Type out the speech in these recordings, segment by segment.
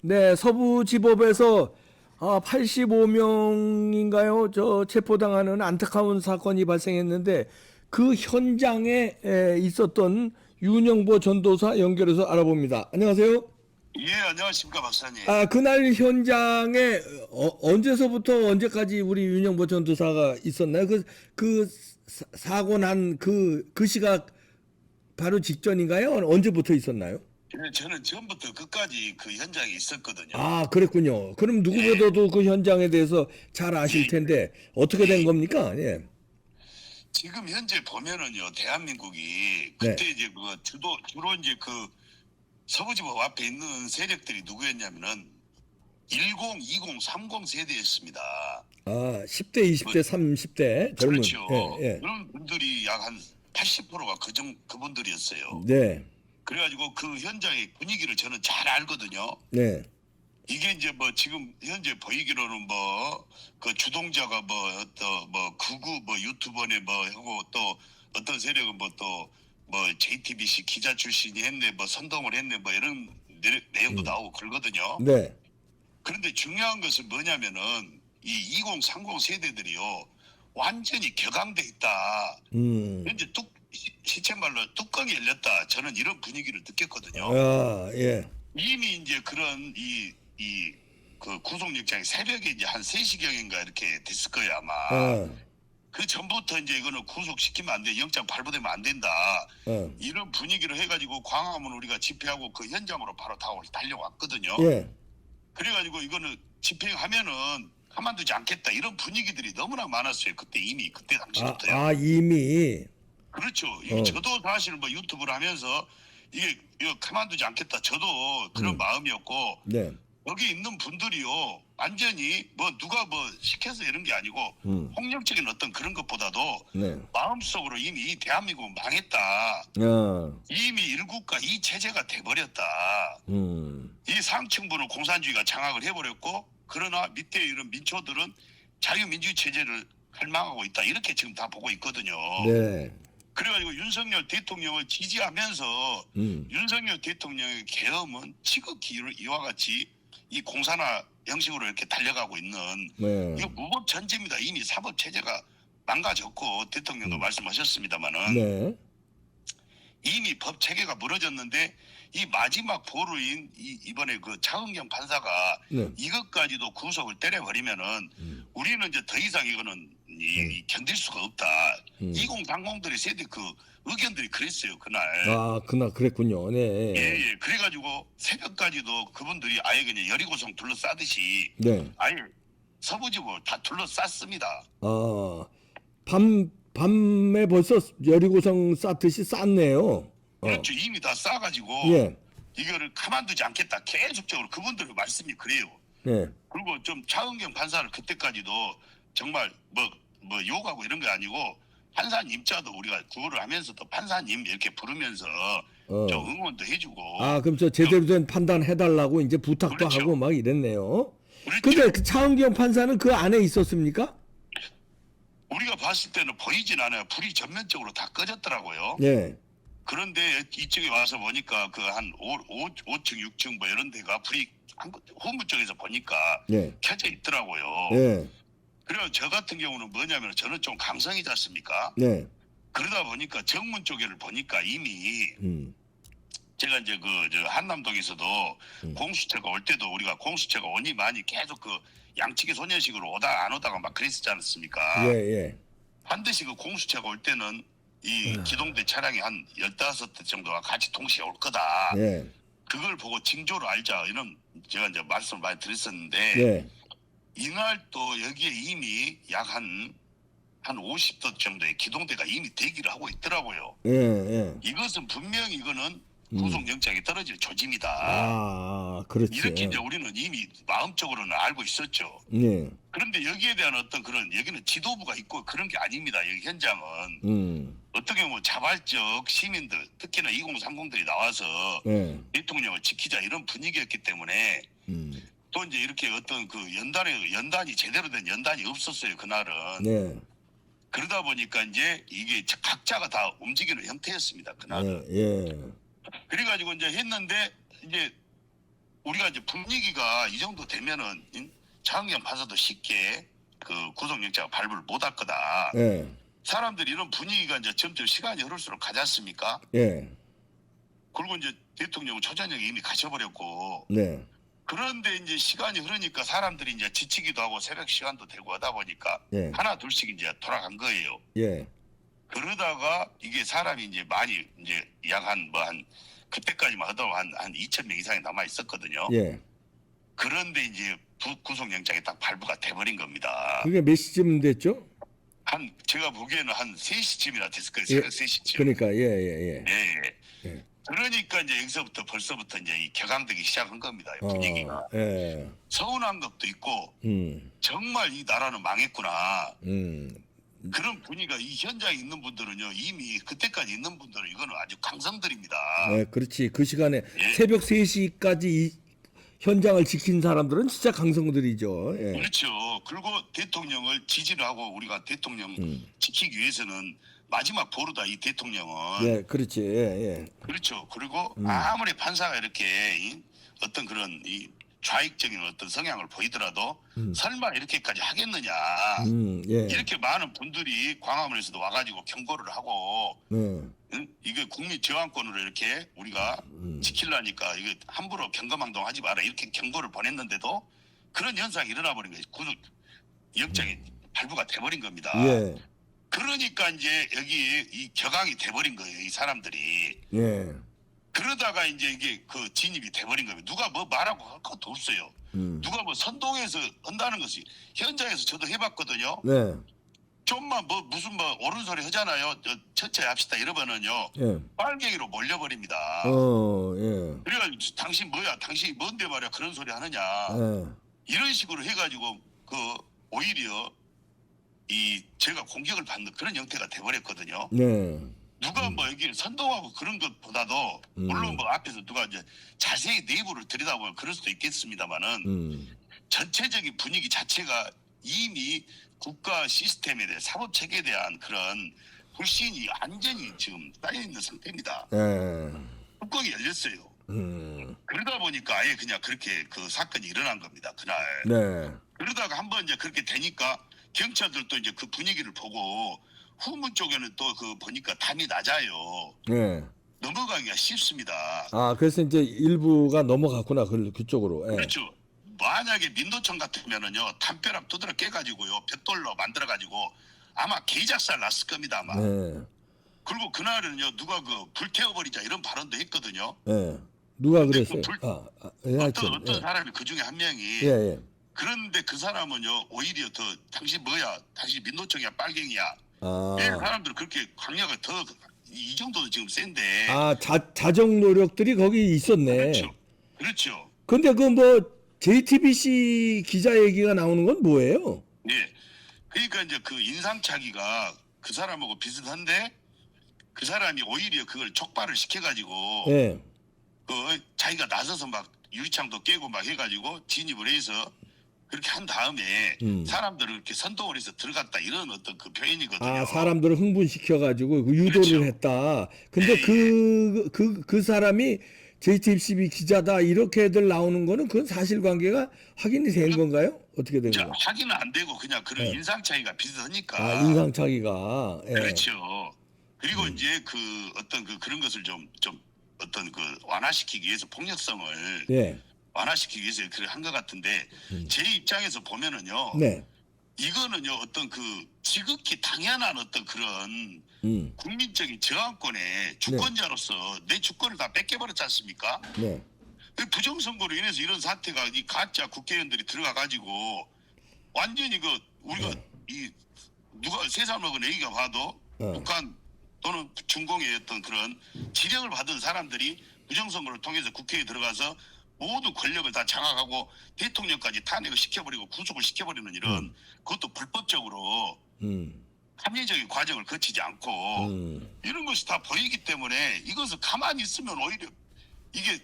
네, 서부지법에서 85명인가요? 저 체포당하는 안타까운 사건이 발생했는데 그 현장에 있었던 윤영보 전도사 연결해서 알아봅니다. 안녕하세요. 예, 안녕하십니까, 박사님. 그날 현장에 언제서부터 언제까지 우리 윤영보 전도사가 있었나요? 사고 난 그 시각 바로 직전인가요? 언제부터 있었나요? 예, 저는 처음부터 끝까지 그 현장에 있었거든요. 그랬군요. 그럼 누구보다도 그 현장에 대해서 잘 아실 텐데 어떻게 된 겁니까? 예. 지금 현재 보면은요, 대한민국이 네. 그때 이제 주로 이제 그 서부지법 앞에 있는 세력들이 누구였냐면은 10, 20, 30 세대였습니다. 10대, 20대, 30대 젊은. 그렇죠. 예, 예. 그런 분들이 약 한 80%가 그분들이었어요. 네. 그래가지고 그 현장의 분위기를 저는 잘 알거든요. 네. 이게 이제 뭐 지금 현재 보이기로는 뭐 그 주동자가 극우 유튜버네 하고 또 어떤 세력은 JTBC 기자 출신이 했네 선동을 했네 이런 내용도 나오고 그러거든요. 네. 그런데 중요한 것은 뭐냐면은 이 20, 30 세대들이요 완전히 격앙돼 있다. 현재 시체말로 뚜껑이 열렸다. 저는 이런 분위기를 느꼈거든요. 예. 이미 이제 그런 그 구속영장이 새벽에 이제 한 3시경인가 이렇게 됐을 거예요, 아마. 그 전부터 이제 이거는 구속시키면 안 돼. 영장 발부되면 안 된다. 이런 분위기를 해가지고 광화문 우리가 집회하고 그 현장으로 바로 달려왔거든요. 예. 그래가지고 이거는 집회하면은 가만두지 않겠다. 이런 분위기들이 너무나 많았어요. 그때 당시부터요. 이미. 그렇죠. 저도 사실 유튜브를 하면서 이거 가만두지 않겠다. 저도 그런 마음이었고. 네. 여기 있는 분들이요 완전히 누가 시켜서 이런 게 아니고 폭력적인 어떤 그런 것보다도 네. 마음속으로 이미 이 대한민국은 망했다. 이미 일국가 이 체제가 돼버렸다. 이 상층부는 공산주의가 장악을 해버렸고 그러나 밑에 이런 민초들은 자유민주주의 체제를 갈망하고 있다. 이렇게 지금 다 보고 있거든요. 네. 그래가지고 윤석열 대통령을 지지하면서 윤석열 대통령의 계엄은 지극히 이와 같이 이 공산화 형식으로 이렇게 달려가고 있는 이거 무법 전제입니다. 이미 사법 체제가 망가졌고 대통령도 말씀하셨습니다마는 네. 이미 법 체계가 무너졌는데 이 마지막 보루인 이번에 그 차은경 판사가 이것까지도 구속을 때려버리면은 우리는 이제 더 이상 이거는 견딜 수가 없다. 2030들의 세대 그 의견들이 그랬어요 그날. 그날 그랬군요. 네. 예. 그래가지고 새벽까지도 그분들이 아예 그냥 여리고성 둘러싸듯이 네. 아예 서부지구 다 둘러쌌습니다. 밤에 벌써 여리고성 쌓듯이 쌌네요. 그렇죠. 이미 다 싸가지고 예. 이거를 가만두지 않겠다. 계속적으로 그분들의 말씀이 그래요. 네. 그리고 좀 차은경 판사를 그때까지도 정말 욕하고 이런 게 아니고 판사님자도 우리가 구호를 하면서도 판사님 이렇게 부르면서 좀 응원도 해주고. 그럼 저 제대로 된 판단 해달라고 이제 부탁도 그렇죠. 하고 막 이랬네요. 그렇죠. 근데 그 차은경 판사는 그 안에 있었습니까? 우리가 봤을 때는 보이진 않아요. 불이 전면적으로 다 꺼졌더라고요. 네. 그런데 이쪽에 와서 보니까 그 한 5층, 6층 이런 데가 불이 후문 쪽에서 보니까 켜져 있더라고요. 네. 그리고 저 같은 경우는 뭐냐면 저는 좀 감성이지 않습니까? 네. 그러다 보니까 정문 쪽에를 보니까 이미 제가 이제 저 한남동에서도 공수처가 올 때도 우리가 공수처가 오니 많이 계속 그 양측의 소년식으로 오다 안 오다가 막 그랬었지 않습니까? 예. 반드시 그 공수처가 올 때는 이 기동대 차량이 한 15대 정도가 같이 동시에 올 거다. 네. 그걸 보고 징조로 알자 이런 제가 이제 말씀을 많이 드렸었는데 네. 이날 또 여기에 이미 약 한 50도 정도의 기동대가 이미 대기를 하고 있더라고요. 예. 이것은 분명히 이거는 구속영장이 떨어질 조짐이다. 그렇죠. 이렇게 이제 우리는 이미 마음적으로는 알고 있었죠. 네. 그런데 여기에 대한 어떤 그런 여기는 지도부가 있고 그런 게 아닙니다. 여기 현장은 어떻게 보면 자발적 시민들 특히나 2030들이 나와서 대통령을 지키자 이런 분위기였기 때문에 또 이제 이렇게 어떤 그 연단이 제대로 된 연단이 없었어요 그날은. 네. 그러다 보니까 이제 이게 각자가 다 움직이는 형태였습니다 그날은. 예. 그래가지고 이제 했는데 이제 우리가 이제 분위기가 이 정도 되면은 장학경 판사도 쉽게 그 구속영장 발부를 못할 거다. 예. 사람들이 이런 분위기가 이제 점점 시간이 흐를수록 가지 않습니까? 예. 그리고 이제 대통령은 초저녁에 이미 가셔버렸고. 네. 그런데 이제 시간이 흐르니까 사람들이 이제 지치기도 하고 새벽 시간도 되고 하다 보니까 예. 하나 둘씩 이제 돌아간 거예요. 예. 그러다가 이게 사람이 이제 많이 이제 약 한 그때까지만 하더라도 한 2,000명 이상이 남아 있었거든요. 예. 그런데 이제 구속영장이 딱 발부가 돼버린 겁니다. 그게 몇 시쯤 됐죠? 제가 보기에는 한 3시쯤이나 됐을 거예요. 예. 새벽 3시쯤. 그러니까 예. 예. 그러니까 이제 여기서부터 벌써부터 이제 이 격앙되기 시작한 겁니다. 분위기가. 예. 서운한 것도 있고 정말 이 나라는 망했구나. 그런 분위기가 이 현장에 있는 분들은요 이미 그때까지 있는 분들은 이거는 아주 강성들입니다. 네, 그렇지. 그 시간에 예. 새벽 3시까지 현장을 지킨 사람들은 진짜 강성들이죠. 예. 그렇죠. 그리고 대통령을 지지를 하고 우리가 대통령 지키기 위해서는 마지막 보루다 이 대통령은. 예, 그렇지. 예. 그렇죠. 그리고 아무리 판사가 이렇게 어떤 그런 이 좌익적인 어떤 성향을 보이더라도 설마 이렇게까지 하겠느냐. 예. 이렇게 많은 분들이 광화문에서도 와가지고 경고를 하고 이게 국민 저항권으로 이렇게 우리가 지키려니까 이게 함부로 경거망동하지 마라 이렇게 경고를 보냈는데도 그런 현상이 일어나 버린 거예요. 구속 영장이 발부가 돼버린 겁니다. 예. 그러니까 이제 여기 이 격앙이 돼버린 거예요. 이 사람들이. 예. 그러다가 이제 이게 그 진입이 돼버린 겁니다. 누가 뭐 말하고 할 것도 없어요. 누가 뭐 선동해서 한다는 것이 현장에서 저도 해봤거든요. 네. 좀만 뭐 무슨 뭐 옳은 소리 하잖아요. 천천히 합시다 이러면은요. 예. 빨갱이로 몰려버립니다. 예. 그래가지고 당신 뭐야? 당신이 뭔데 말이야? 그런 소리 하느냐? 예. 이런 식으로 해가지고 그 오히려 이 제가 공격을 받는 그런 형태가 돼버렸거든요. 네. 누가 뭐 여기 선동하고 그런 것보다도 물론 뭐 앞에서 누가 이제 자세히 내부를 들여다보면 그럴 수도 있겠습니다만은 전체적인 분위기 자체가 이미 국가 시스템에 대해 사법 체계에 대한 그런 불신이 완전히 지금 쌓여 있는 상태입니다. 예. 뚜껑이 열렸어요. 그러다 보니까 아예 그냥 그렇게 그 사건이 일어난 겁니다. 그날. 네. 그러다가 한번 이제 그렇게 되니까 경찰들도 이제 그 분위기를 보고 후문 쪽에는 또 그 보니까 담이 낮아요. 네. 넘어가기가 쉽습니다. 아, 그래서 이제 일부가 넘어갔구나. 그쪽으로. 예. 그렇죠. 만약에 민노총 같으면은요 담벼락 두드러 깨가지고요 벽돌로 만들어가지고 아마 개작살 났을 겁니다 아마. 네. 그리고 그날은요 누가 그 불태워버리자 이런 발언도 했거든요. 예. 누가 근데 그랬어요? 그 하여튼. 어떤 사람이 그 중에 한 명이. 예. 그런데 그 사람은요 오히려 더 당신 뭐야? 당신 민노총이야 빨갱이야? 아. 사람들 그렇게 강력하게 더 이 정도도 지금 센데. 자정 노력들이 거기 있었네. 그렇죠. 근데 그 뭐 JTBC 기자 얘기가 나오는 건 뭐예요? 네. 그러니까 이제 그 인상착의가 그 사람하고 비슷한데 그 사람이 오히려 그걸 촉발을 시켜가지고 예. 그 자기가 나서서 막 유리창도 깨고 막 해가지고 진입을 해서 그렇게 한 다음에 사람들을 이렇게 선동을 해서 들어갔다 이런 어떤 그 표현이거든요. 사람들을 흥분시켜가지고 유도를 그렇죠. 했다. 근데 네. 그 사람이 JTBC 기자다 이렇게들 나오는 거는 그건 사실관계가 확인이 된 건가요? 어떻게 된 건가요? 확인은 안 되고 그냥 그런 인상 차이가 비슷하니까. 인상차기가. 예. 그렇죠. 그리고 이제 그 어떤 그런 것을 좀 어떤 그 완화시키기 위해서 폭력성을 예. 완화시키기 위해서 그렇게 한 것 같은데 제 입장에서 보면은요. 네. 이거는요 어떤 그 지극히 당연한 어떤 그런 국민적인 저항권의 주권자로서 내 주권을 다 뺏겨버렸지 않습니까? 네. 부정선거로 인해서 이런 사태가 이 가짜 국회의원들이 들어가 가지고 완전히 그 우리가 이 누가 세상 먹은 애기가 봐도 북한 또는 중공의 어떤 그런 지령을 받은 사람들이 부정선거를 통해서 국회에 들어가서 모든 권력을 다 장악하고 대통령까지 탄핵을 시켜버리고 구속을 시켜버리는 이런 그것도 불법적으로 합리적인 과정을 거치지 않고 이런 것이 다 보이기 때문에 이것을 가만히 있으면 오히려 이게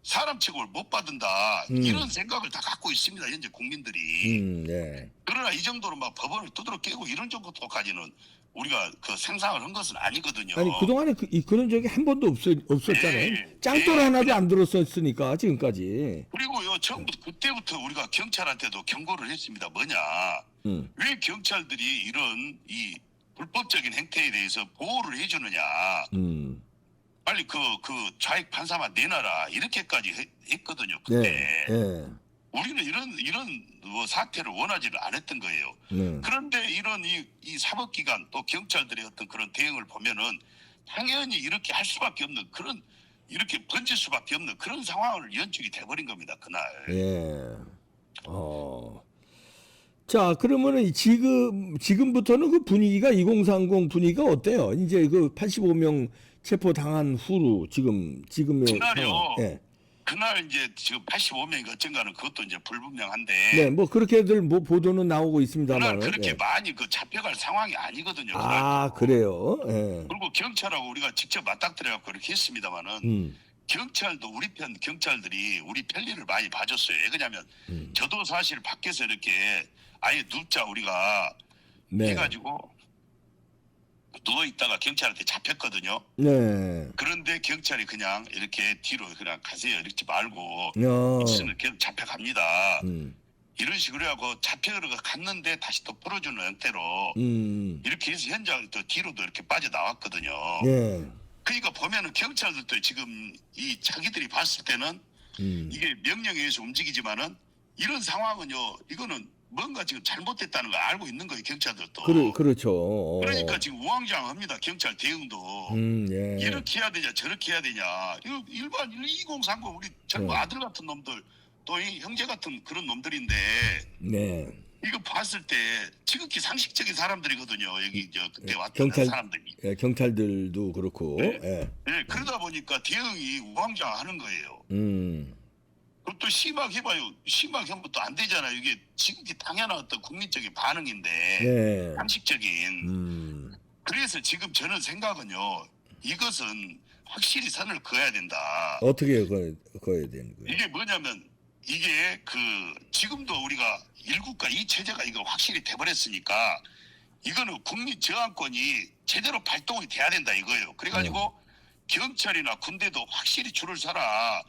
사람 취급을 못 받는다 이런 생각을 다 갖고 있습니다 현재 국민들이. 네. 그러나 이 정도로 막 법원을 두드러 깨고 이런 정도까지는 우리가 그 생산을 한 것은 아니거든요. 아니 그동안에 그런 적이 한 번도 없었잖아요. 예, 짱돌 예, 하나도 안 들었었으니까 지금까지. 그리고요, 처음부터 그때부터 우리가 경찰한테도 경고를 했습니다. 뭐냐? 왜 경찰들이 이런 이 불법적인 행태에 대해서 보호를 해주느냐? 빨리 그 좌익 판사만 내놔라 이렇게까지 했거든요. 그때. 네, 네. 우리는 이런 뭐 사태를 원하지를 않았던 거예요. 네. 그런데 이런 이 사법기관 또 경찰들의 어떤 그런 대응을 보면은 당연히 이렇게 할 수밖에 없는 그런 이렇게 번질 수밖에 없는 그런 상황을 연출이 돼버린 겁니다. 그날. 예. 자, 그러면은 지금부터는 그 분위기가 2030 분위기가 어때요? 이제 그 85명 체포 당한 후로 지금의 그날요. 상황. 예. 그날 이제 지금 85명이 어쩐가는 그것도 이제 불분명한데. 네, 뭐 그렇게들 뭐 보도는 나오고 그날 있습니다만. 그렇게 예. 많이 그 잡혀갈 상황이 아니거든요. 아, 그날도. 그래요. 예. 그리고 경찰하고 우리가 직접 맞닥뜨려갖고 이렇게 했습니다만은 경찰도 우리 편 경찰들이 우리 편리를 많이 봐줬어요. 왜 그러냐면 저도 사실 밖에서 이렇게 아예 눕자 우리가 네. 해가지고 누워 있다가 경찰한테 잡혔거든요. 네. 그런데 경찰이 그냥 이렇게 뒤로 그냥 가세요 이렇게 말고 있으면 계속 잡혀갑니다. 이런 식으로 하고 잡혀갔는데 다시 또 풀어주는 형태로 이렇게 해서 현장을 또 뒤로도 이렇게 빠져나왔거든요. 예. 그러니까 보면은 경찰들도 지금 이 자기들이 봤을 때는 이게 명령에 의해서 움직이지만은 이런 상황은요 이거는 뭔가 지금 잘못됐다는 걸 알고 있는 거예요 경찰들도. 그렇죠. 그러니까 지금 우왕좌왕합니다 경찰 대응도. 예. 이렇게 해야 되냐 저렇게 해야 되냐. 이거 일반 2030 우리 젊은 아들 같은 놈들 또 이 형제 같은 그런 놈들인데 네. 이거 봤을 때 지극히 상식적인 사람들이거든요. 여기 그때 왔던 사람들이. 예, 경찰들도 그렇고. 네. 예. 네, 그러다 보니까 대응이 우왕좌왕하는 거예요. 그것도 심하게 해봐요. 심하게 하면 또 안 되잖아요. 이게 지극히 당연한 어떤 국민적인 반응인데 네. 상식적인. 그래서 지금 저는 생각은요. 이것은 확실히 선을 그어야 된다. 어떻게 그어야 되는 거예요? 이게 뭐냐면 이게 그 지금도 우리가 일국가 이 체제가 이거 확실히 돼버렸으니까 이거는 국민 저항권이 제대로 발동이 돼야 된다 이거예요. 그래가지고 경찰이나 군대도 확실히 줄을 서라.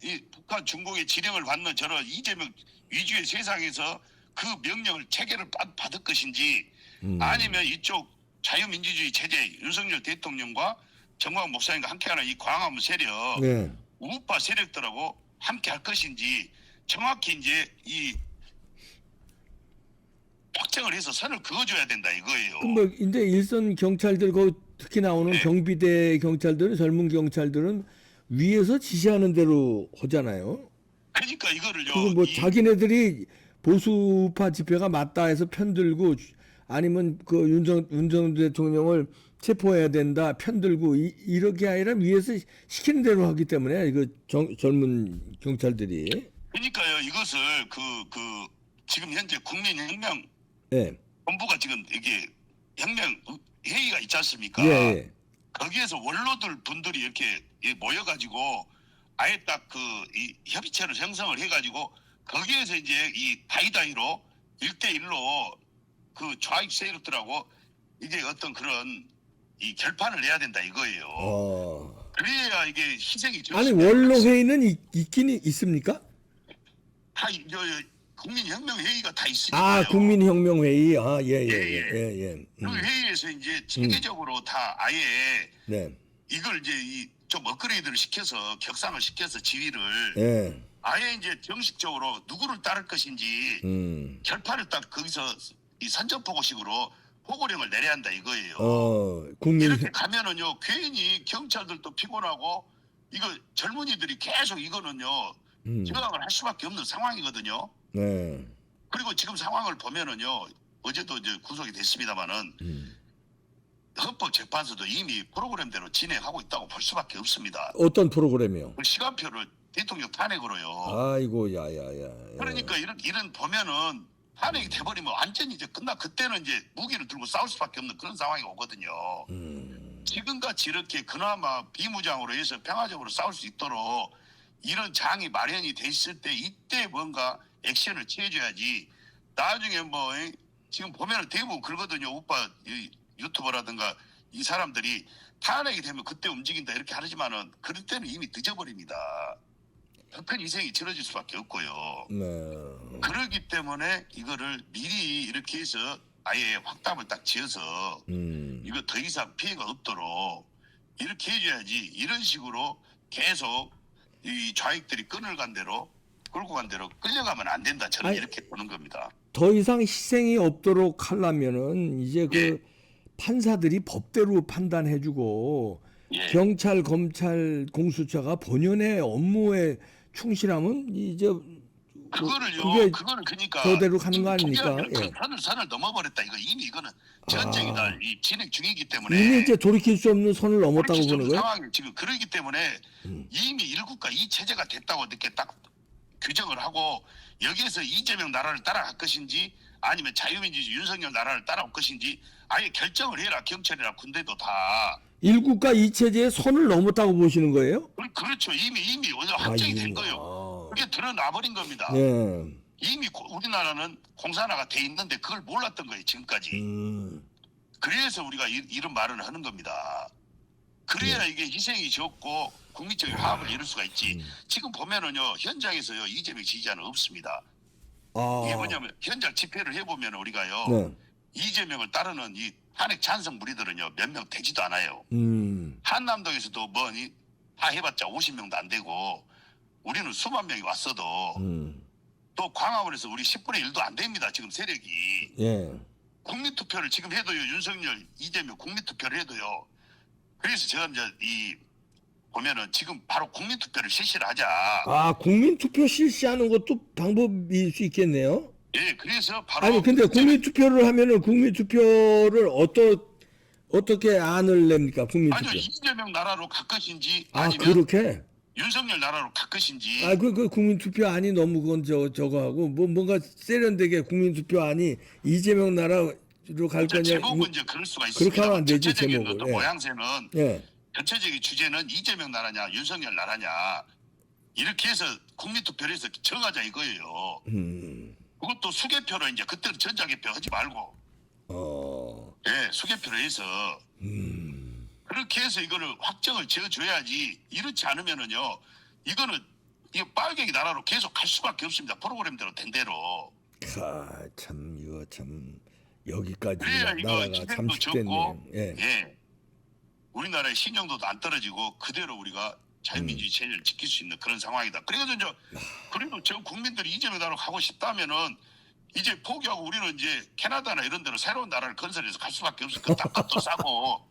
이 북한 중국의 지령을 받는 저런 이재명 위주의 세상에서 그 명령을 체계를 받을 것인지 아니면 이쪽 자유민주주의 체제 윤석열 대통령과 정광훈 목사님과 함께하는 이 광화문 세력 네. 우파 세력들하고 함께 할 것인지 정확히 이제 이 확정을 해서 선을 그어줘야 된다 이거예요. 그럼 뭐 이제 일선 경찰들 특히 나오는 네. 경비대 경찰들은 젊은 경찰들은 위에서 지시하는 대로 하잖아요. 그러니까 이거를요. 그리고 뭐 자기네들이 보수파 집회가 맞다 해서 편들고 아니면 그 윤석열 대통령을 체포해야 된다 편들고 이렇게 아니라 위에서 시키는 대로 하기 때문에 이거 젊은 경찰들이. 그러니까요. 이것을 그 지금 현재 국민혁명 네. 본부가 지금 이게 혁명 회의가 있지 않습니까? 예. 거기에서 원로들 분들이 이렇게 모여가지고 아예 딱 이 협의체를 형성을 해가지고 거기에서 이제 이 다이다이로 1대1로 그 좌익 세력들하고 이제 어떤 그런 이 결판을 내야 된다 이거예요. 그래야 이게 희생이 아니 원로 회의는 있긴 있습니까? 다 국민혁명 회의가 다 있으니까요. 아 국민혁명 회의. 예. 그 회의에서 이제 체계적으로 다 아예 네. 이걸 이제 좀 업그레이드를 시켜서 격상을 시켜서 지위를 예. 아예 이제 정식적으로 누구를 따를 것인지 결판을 딱 거기서 이 선전포고식으로 포고령을 내려야 한다 이거예요. 이렇게 가면은요 괜히 경찰들도 피곤하고 이거 젊은이들이 계속 이거는요 저항을 할 수밖에 없는 상황이거든요. 네. 그리고 지금 상황을 보면은요 어제도 이제 구속이 됐습니다만은 헌법재판소도 이미 프로그램대로 진행하고 있다고 볼 수밖에 없습니다. 어떤 프로그램이요? 그 시간표를 대통령 탄핵으로요. 아이고 야야야. 그러니까 이런 보면은 탄핵이 돼버리면 완전히 이제 그때는 이제 무기를 들고 싸울 수밖에 없는 그런 상황이 오거든요. 지금같이 이렇게 그나마 비무장으로 해서 평화적으로 싸울 수 있도록 이런 장이 마련이 돼 있을 때 이때 뭔가 액션을 취해줘야지. 나중에 뭐 지금 보면 대부분 그러거든요. 오빠 이 유튜버라든가 이 사람들이 탄핵이 되면 그때 움직인다 이렇게 하지만은 그럴 때는 이미 늦어버립니다. 더 큰 희생이 치러질 수밖에 없고요. 네. 그러기 때문에 이거를 미리 이렇게 해서 아예 확답을 딱 지어서 이거 더 이상 피해가 없도록 이렇게 해줘야지. 이런 식으로 계속 이 좌익들이 끈을 간 대로 끌고 간 대로 끌려가면 안 된다. 저는 아니, 이렇게 보는 겁니다. 더 이상 희생이 없도록 하려면은 이제 그 예. 판사들이 법대로 판단해주고 예. 경찰, 검찰, 공수처가 본연의 업무에 충실하면 이제 그거를요. 그게 그거는 그러니까 저대로 가는 거 아닙니까? 그 예. 선을 넘어버렸다. 이거 이미 이거는 전쟁이다. 이 진행 중이기 때문에 이미 이제 돌이킬 수 없는 선을 넘었다고 그렇게 보는 거예요? 상황이 지금 그러기 때문에 이미 일국가 이 체제가 됐다고 이렇게 딱 규정을 하고 여기에서 이재명 나라를 따라갈 것인지 아니면 자유민주주의 윤석열 나라를 따라올 것인지 아예 결정을 해라. 경찰이나 군대도 다. 일국가 이체제의 선을 넘었다고 보시는 거예요? 그렇죠. 이미 오늘 확정이 된 거예요. 그게 드러나 버린 겁니다. 네. 이미 우리나라는 공산화가 돼 있는데 그걸 몰랐던 거예요. 지금까지. 그래서 우리가 이런 말을 하는 겁니다. 그래야 이게 희생이 적고 국민적인 화합을 이룰 수가 있지. 지금 보면은요 현장에서요 이재명 지지자는 없습니다. 이게 뭐냐면 현장 집회를 해보면 우리가요 네. 이재명을 따르는 이 탄핵 찬성 무리들은요 몇 명 되지도 않아요. 한남동에서도 뭐니 다 해봤자 50명도 안 되고 우리는 수만 명이 왔어도 또 광화문에서 우리 10분의 1도 안 됩니다. 지금 세력이. 예. 국민투표를 지금 해도요 윤석열 이재명 국민투표를 해도요. 그래서 제가 이제 이 보면은 지금 바로 국민투표를 실시를 하자. 국민투표 실시하는 것도 방법일 수 있겠네요. 예, 그래서 바로 아니 근데 국민투표를 하면은 국민투표를 어떻게 안을 냅니까? 국민투표. 아니요 이재명 나라로 갈 것인지 아 아니면 그렇게? 윤석열 나라로 갈 것인지. 그 국민투표 안이 너무 그건 저거 하고 뭔가 세련되게 국민투표 안이 이재명 나라로 갈 거냐? 제목은 이제 그럴 수가 있습니다. 그렇게 하면 안 되지, 전체적인 제목을. 어떤 예. 모양새는 예. 전체적인 주제는 이재명 나라냐 윤석열 나라냐 이렇게 해서 국민투표를 해서 정하자 이거예요. 그것도 수개표로 이제 그때는 전자개표 하지 말고 예 수개표로 해서 그렇게 해서 이거를 확정을 지어줘야지. 이렇지 않으면은요 이거는 이 빨갱이 나라로 계속 갈 수밖에 없습니다. 프로그램대로 된 대로. 참 이거 참 여기까지 그래야 이거 나라가 희생도 잠식됐네요. 적고 예. 예. 우리나라의 신용도도 안 떨어지고 그대로 우리가 자유민주주의 체제를 지킬 수 있는 그런 상황이다. 그래서 이제 그래도 전 국민들이 이재명 나라로 가고 싶다면은 이제 포기하고 우리는 이제 캐나다나 이런 데로 새로운 나라를 건설해서 갈 수밖에 없어. 그 땅값도 싸고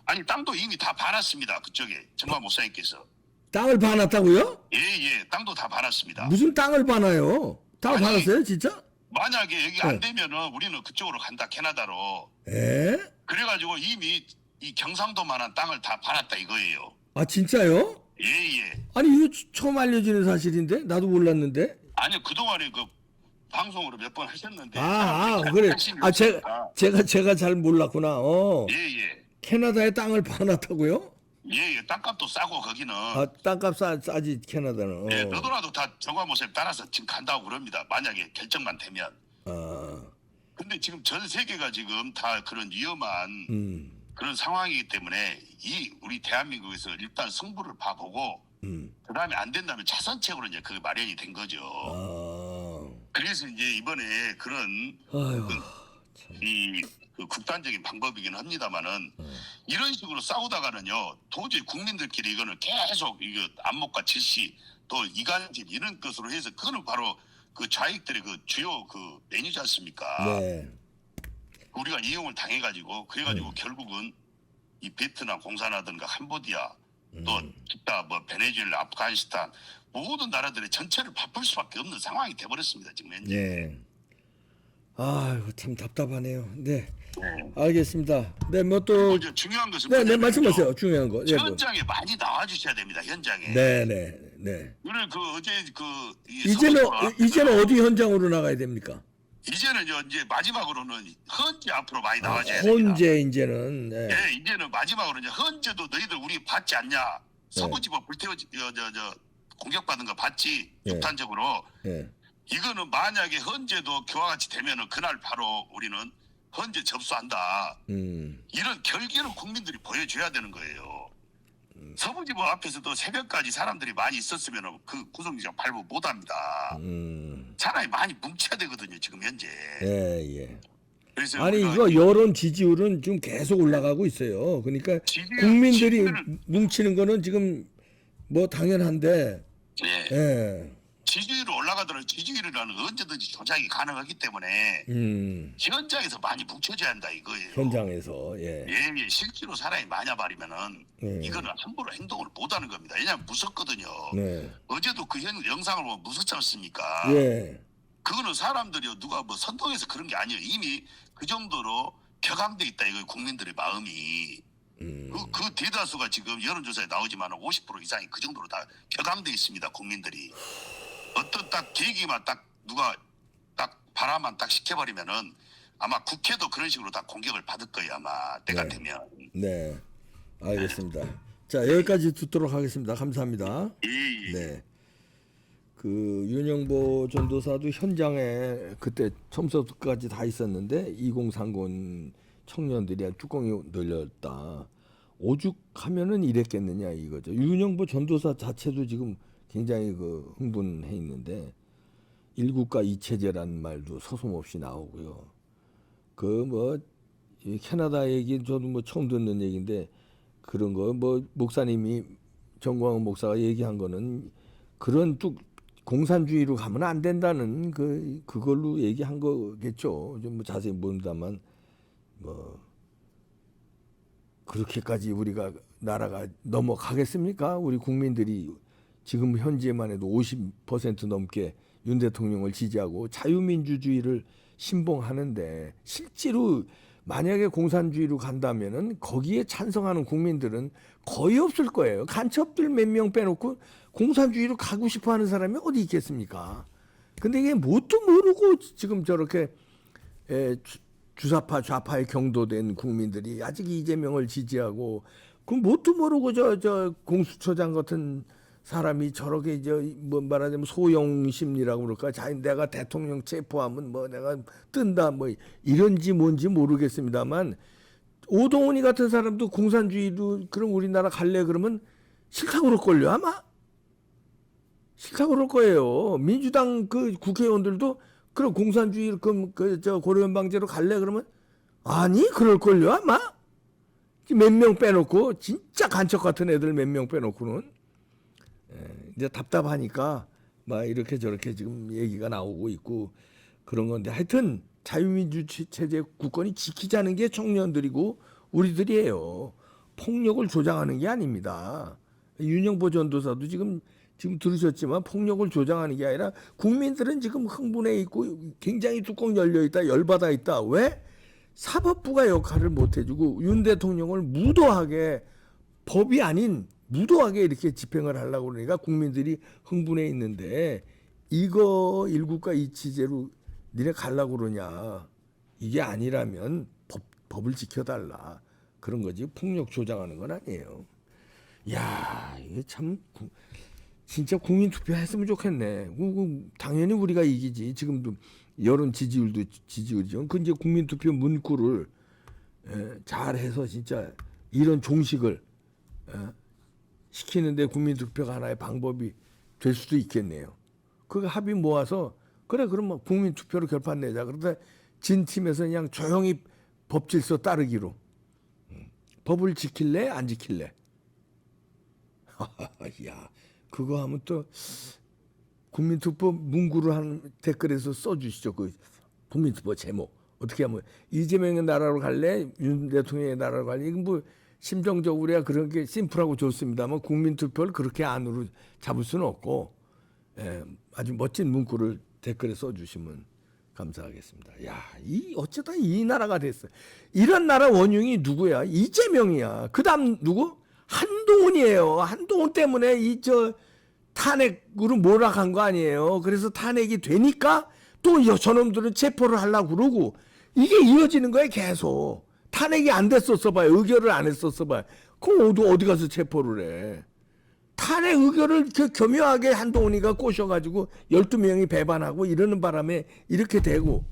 아니 땅도 이미 다 받았습니다. 그쪽에 정말 목사님께서. 땅을 봐놨다고요? 예, 땅도 다 받았습니다. 무슨 땅을 봐놔요? 땅을 아니, 봐놨어요, 진짜? 만약에 여기 안 되면은 우리는 그쪽으로 간다. 캐나다로. 에? 그래가지고 이미 이 경상도만한 땅을 다 받았다 이거예요. 아 진짜요? 예. 아니 이거 처음 알려지는 사실인데 나도 몰랐는데. 아니 그동안에 그 방송으로 몇 번 하셨는데. 그래. 관심이 아 없으니까. 제가 잘 몰랐구나. 예. 캐나다에 땅을 봐놨다고요? 예. 땅값도 싸고 거기는. 땅값 싸지 캐나다는. 예, 너도나도 다 정관 모습 따라서 지금 간다고 그럽니다. 만약에 결정만 되면. 근데 지금 전 세계가 지금 다 그런 위험한 그런 상황이기 때문에 이 우리 대한민국에서 일단 승부를 봐보고 그다음에 안 된다면 차선책으로 이제 그게 마련이 된 거죠. 그래서 이제 이번에 그런 그 극단적인 방법이긴 합니다만은 이런 식으로 싸우다가는요 도저히 국민들끼리 이거는 계속 이거 안목과 질시 또 이간질 이런 것으로 해서 그거는 바로 그 좌익들의 그 주요 그 메뉴지 않습니까? 네. 우리가 이용을 당해가지고 그래가지고 결국은 이 베트남 공산화든가 캄보디아 또 기타 뭐 베네수엘라, 아프가니스탄 모든 나라들의 전체를 바꿀 수밖에 없는 상황이 돼버렸습니다 지금 현재. 네. 이거 참 답답하네요. 네. 알겠습니다. 네, 뭐 또. 이제 중요한 것은 네, 말씀하세요. 중요한 거. 현장에 많이 나와주셔야 됩니다. 현장에. 네. 오늘 그 어제 이제는 어디 현장으로 나가야 됩니까? 이제는 이제 마지막으로는 헌재 앞으로 많이 나와줘야 됩니다. 헌재 이제는. 네. 네, 이제는 마지막으로 이제 헌재도 너희들 우리 받지 않냐? 서부지법 불태워 공격받은 거 봤지? 네. 육탄적으로. 네. 이거는 만약에 헌재도 교와 같이 되면은 그날 바로 우리는 헌재 접수한다. 이런 결계는 국민들이 보여줘야 되는 거예요. 서부지법 앞에서도 새벽까지 사람들이 많이 있었으면 그 구속영장 발부 못합니다. 사람이 많이 뭉쳐야 되거든요. 지금 현재. 예. 그래서 아니 이거 여론 지지율은 좀 계속 올라가고 있어요. 그러니까 국민들이 뭉치는 거는 지금 뭐 당연한데. 예. 예. 지지율이 올라가더라도 지지율이라는 언제든지 조작이 가능하기 때문에 현장에서 많이 뭉쳐져야 한다 이거예요. 현장에서 예. 예, 실제로 사람이 많아버리면은 이거는 함부로 행동을 못하는 겁니다. 왜냐하면 무섭거든요. 네. 어제도 그 영상을 보면 무섭지 않습니까? 예. 그거는 사람들이 누가 뭐 선동해서 그런 게 아니에요. 이미 그 정도로 격앙돼 있다 이거 국민들의 마음이. 그 대다수가 지금 여론조사에 나오지만 50% 이상이 그 정도로 다 격앙돼 있습니다. 국민들이. 어떤 딱 계기만 딱 누가 딱 바람만 딱 시켜버리면은 아마 국회도 그런 식으로 다 공격을 받을 거예요. 아마 때가 되면. 네. 알겠습니다. 자 여기까지 듣도록 하겠습니다. 감사합니다. 예. 네. 그 윤영보 전도사도 현장에 그때 처음부터까지 다 있었는데 2030 청년들이 뚜껑이 열렸다. 오죽하면은 이랬겠느냐 이거죠. 윤영보 전도사 자체도 지금 굉장히 그 흥분해 있는데 일국가 이체제라는 말도 서슴없이 나오고요. 그 뭐 캐나다 얘기 저도 뭐 처음 듣는 얘기인데 그런 거 뭐 목사님이 정광훈 목사가 얘기한 거는 그런 뚝 공산주의로 가면 안 된다는 그걸로 얘기한 거겠죠. 좀 뭐 자세히 모른다만 뭐 그렇게까지 우리가 나라가 넘어가겠습니까? 우리 국민들이 지금 현재만 해도 50% 넘게 윤 대통령을 지지하고 자유민주주의를 신봉하는데 실제로 만약에 공산주의로 간다면은 거기에 찬성하는 국민들은 거의 없을 거예요. 간첩들 몇 명 빼놓고 공산주의로 가고 싶어하는 사람이 어디 있겠습니까? 근데 이게 뭣도 모르고 지금 저렇게 주사파 좌파에 경도된 국민들이 아직 이재명을 지지하고 그 뭣도 모르고 저 공수처장 같은 사람이 저렇게 뭐 말하자면 소영심리라고 그럴까? 내가 대통령 체포하면 뭐 내가 뜬다 뭐 이런지 뭔지 모르겠습니다만 오동훈이 같은 사람도 공산주의로 그럼 우리나라 갈래 그러면 싫다고 그럴 걸요 아마 싫다고 그럴 거예요. 민주당 그 국회의원들도 그럼 공산주의 저 고려연방제로 갈래 그러면 아니 그럴 걸요 아마 몇 명 빼놓고 진짜 간첩 같은 애들 몇 명 빼놓고는 이제 답답하니까 막 이렇게 저렇게 지금 얘기가 나오고 있고 그런 건데 하여튼 자유민주 체제 국권이 지키자는 게 청년들이고 우리들이에요. 폭력을 조장하는 게 아닙니다. 윤영보 전도사도 지금 들으셨지만 폭력을 조장하는 게 아니라 국민들은 지금 흥분해 있고 굉장히 뚜껑 열려 있다, 열받아 있다. 왜? 사법부가 역할을 못 해주고 윤 대통령을 무도하게 법이 아닌 무도하게 이렇게 집행을 하려고 그러니까 국민들이 흥분해 있는데 이거 일국가 이치제로 니네 가려고 그러냐. 이게 아니라면 법을 지켜달라. 그런 거지. 폭력 조장하는 건 아니에요. 야, 이게 참 진짜 국민 투표했으면 좋겠네. 당연히 우리가 이기지. 지금도 여론 지지율도 지지율이죠. 그 이제 국민 투표 문구를 잘해서 진짜 이런 종식을 시키는데 국민 투표가 하나의 방법이 될 수도 있겠네요. 그 합의 모아서 그래 그러면 국민 투표로 결판 내자. 그러다 진 팀에서 그냥 조용히 법 질서 따르기로. 법을 지킬래 안 지킬래? 야, 그거 하면 또 국민투표 문구를 한 댓글에서 써주시죠. 그 국민투표 제목 어떻게 하면 이재명의 나라로 갈래? 윤 대통령의 나라로 갈래? 이건 뭐 심정적으로야 그런 게 심플하고 좋습니다만 국민투표를 그렇게 안으로 잡을 수는 없고 아주 멋진 문구를 댓글에 써주시면 감사하겠습니다. 야, 어쩌다 이 나라가 됐어요. 이런 나라 원흉이 누구야? 이재명이야. 그다음 누구? 한동훈이에요. 한동훈 때문에 탄핵으로 몰아간 거 아니에요. 그래서 탄핵이 되니까 또 저놈들은 체포를 하려고 그러고 이게 이어지는 거예요. 계속. 탄핵이 안 됐었어 봐요. 의결을 안 했었어 봐요. 그럼 어디 가서 체포를 해. 탄핵 의결을 교묘하게 한동훈이가 꼬셔가지고 12명이 배반하고 이러는 바람에 이렇게 되고,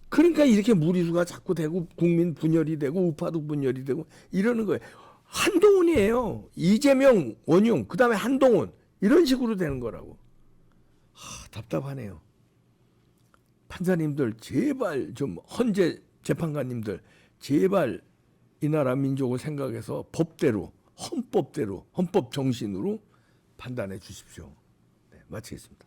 그러니까 이렇게 무리수가 자꾸 되고 국민 분열이 되고 우파도 분열이 되고 이러는 거예요. 한동훈이에요. 이재명, 원용, 그 다음에 한동훈 이런 식으로 되는 거라고. 답답하네요. 판사님들 제발 좀, 헌재 재판관님들 제발 이 나라 민족을 생각해서 법대로, 헌법대로, 헌법 정신으로 판단해 주십시오. 네, 마치겠습니다.